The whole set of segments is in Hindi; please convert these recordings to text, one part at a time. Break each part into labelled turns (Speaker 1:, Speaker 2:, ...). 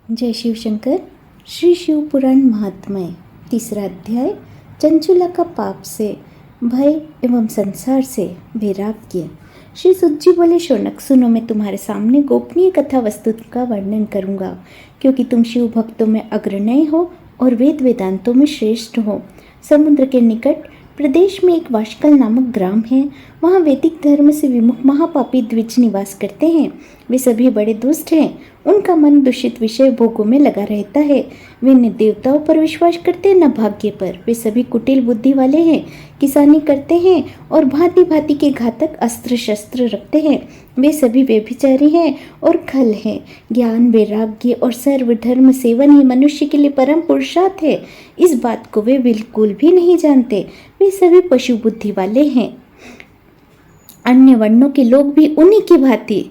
Speaker 1: जय शिव शंकर। श्री शिव पुराण महात्म्य, तीसरा अध्याय, चंचुला का पाप से भय एवं संसार से वैराग्य। श्री सुत जी बोले, शौनक सुनो, मैं तुम्हारे सामने गोपनीय कथा वस्तु का वर्णन करूंगा, क्योंकि तुम शिव भक्तों में अग्रणी हो और वेद वेदांतों में श्रेष्ठ हो। समुद्र के निकट प्रदेश में एक वाशकल नामक ग्राम है। वहाँ वैदिक धर्म से विमुख महापापी द्विज निवास करते हैं। वे सभी बड़े दुष्ट हैं। उनका मन दूषित विषय भोगों में लगा रहता है। वे न देवताओं पर विश्वास करते न भाग्य पर। वे सभी कुटिल बुद्धि वाले हैं, किसानी करते हैं और भांति भांति के घातक अस्त्र शस्त्र रखते हैं। वे सभी व्यभिचारी हैं और खल हैं। ज्ञान, वैराग्य और सर्वधर्म सेवन ही मनुष्य के लिए परम पुरुषार्थ है। इस बात को वे बिल्कुल भी नहीं जानते। वे सभी पशु बुद्धि वाले हैं। अन्य वर्णों के लोग भी उन्हीं की भांति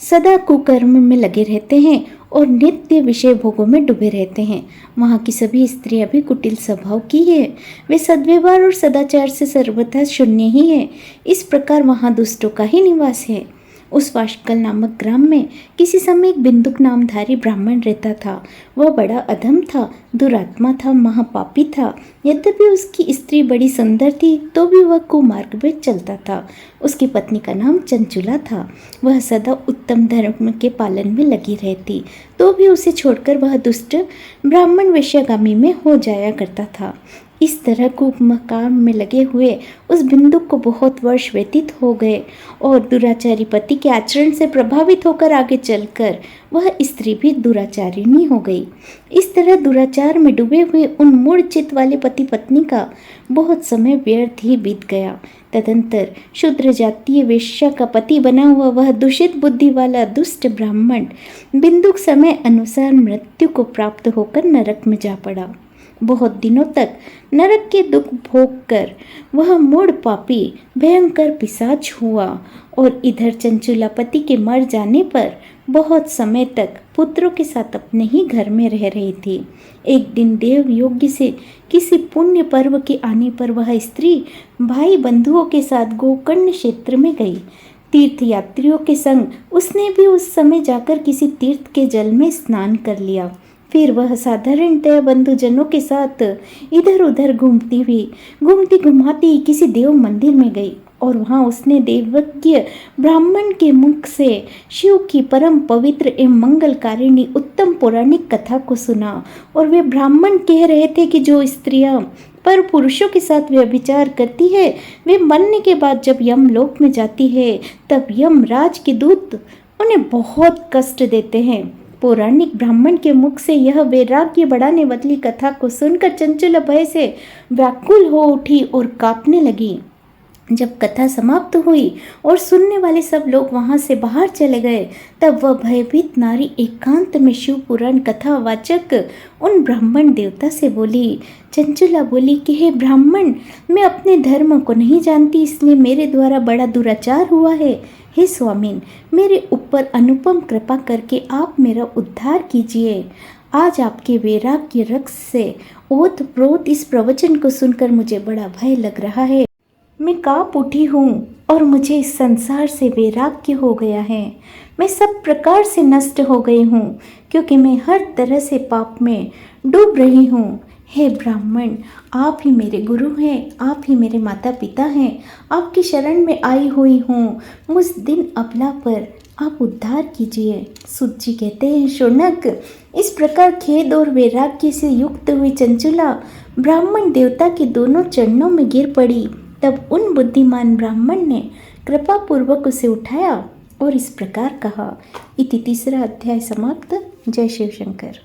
Speaker 1: सदा कुकर्म में लगे रहते हैं और नित्य विषय भोगों में डूबे रहते हैं। वहाँ की सभी स्त्रियां भी कुटिल स्वभाव की है। वे सद्व्यवहार और सदाचार से सर्वथा शून्य ही है। इस प्रकार वहाँ दुष्टों का ही निवास है। उस वाशकल नामक ग्राम में किसी समय एक बिंदुक नामधारी ब्राह्मण रहता था। वह बड़ा अधम था, दुरात्मा था, महापापी था। यद्यपि उसकी स्त्री बड़ी सुंदर थी तो भी वह कुमार्ग में चलता था। उसकी पत्नी का नाम चंचुला था। वह सदा उत्तम धर्म के पालन में लगी रहती, तो भी उसे छोड़कर वह दुष्ट ब्राह्मण वेश्यागामी में हो जाया करता था। इस तरह कुमकाम में लगे हुए उस बिंदुक को बहुत वर्ष व्यतीत हो गए और दुराचारी पति के आचरण से प्रभावित होकर आगे चलकर वह स्त्री भी दुराचारिणी हो गई। इस तरह दुराचार में डूबे हुए उन मूढ़ चित्त वाले पति पत्नी का बहुत समय व्यर्थ ही बीत गया। तदंतर शूद्र जातीय वेश्या का पति बना हुआ वह दूषित बुद्धि वाला दुष्ट ब्राह्मण बिंदुक समय अनुसार मृत्यु को प्राप्त होकर नरक में जा पड़ा। बहुत दिनों तक नरक के दुख भोग कर वह मूढ़ पापी भयंकर पिशाच हुआ और इधर चंचुला पति के मर जाने पर बहुत समय तक पुत्रों के साथ अपने ही घर में रह रही थी। एक दिन देव योग्य से किसी पुण्य पर्व के आने पर वह स्त्री भाई बंधुओं के साथ गोकर्ण क्षेत्र में गई। तीर्थ यात्रियों के संग उसने भी उस समय जाकर किसी तीर्थ के जल में स्नान कर लिया। फिर वह साधारणतया बंधुजनों के साथ इधर उधर घूमती घुमाती किसी देव मंदिर में गई और वहां उसने देवज्ञ ब्राह्मण के मुख से शिव की परम पवित्र एवं मंगलकारिणी उत्तम पौराणिक कथा को सुना। और वे ब्राह्मण कह रहे थे कि जो स्त्रियां पर पुरुषों के साथ व्यभिचार करती है, वे मरने के बाद जब यमलोक में जाती है तब यमराज के दूत उन्हें बहुत कष्ट देते हैं। पौराणिक ब्राह्मण के मुख से यह वैराग्य बढ़ाने वाली कथा को सुनकर चंचुला भय से व्याकुल हो उठी और कांपने लगी। जब कथा समाप्त हुई और सुनने वाले सब लोग वहां से बाहर चले गए, तब वह भयभीत नारी एकांत में शिव पुराण कथा वाचक उन ब्राह्मण देवता से बोली। चंचुला बोली कि हे ब्राह्मण, मैं अपने धर्म को नहीं जानती, इसलिए मेरे द्वारा बड़ा दुराचार हुआ है। हे स्वामीन, मेरे ऊपर अनुपम कृपा करके आप मेरा उद्धार कीजिए। आज आपके वैराग्य रस से ओत प्रोत इस प्रवचन को सुनकर मुझे बड़ा भय लग रहा है। मैं कांप उठी हूँ और मुझे इस संसार से वैराग्य हो गया है। मैं सब प्रकार से नष्ट हो गई हूँ, क्योंकि मैं हर तरह से पाप में डूब रही हूँ। हे ब्राह्मण, आप ही मेरे गुरु हैं, आप ही मेरे माता पिता हैं। आपकी शरण में आई हुई हूँ। मुझ दिन अबला पर आप उद्धार कीजिए। सुत जी कहते हैं, शौनक, इस प्रकार खेद और वैराग्य से युक्त हुई चंचुला ब्राह्मण देवता के दोनों चरणों में गिर पड़ी। तब उन बुद्धिमान ब्राह्मण ने कृपा पूर्वक उसे उठाया और इस प्रकार कहा। इति तीसरा अध्याय समाप्त। जय शिव शंकर।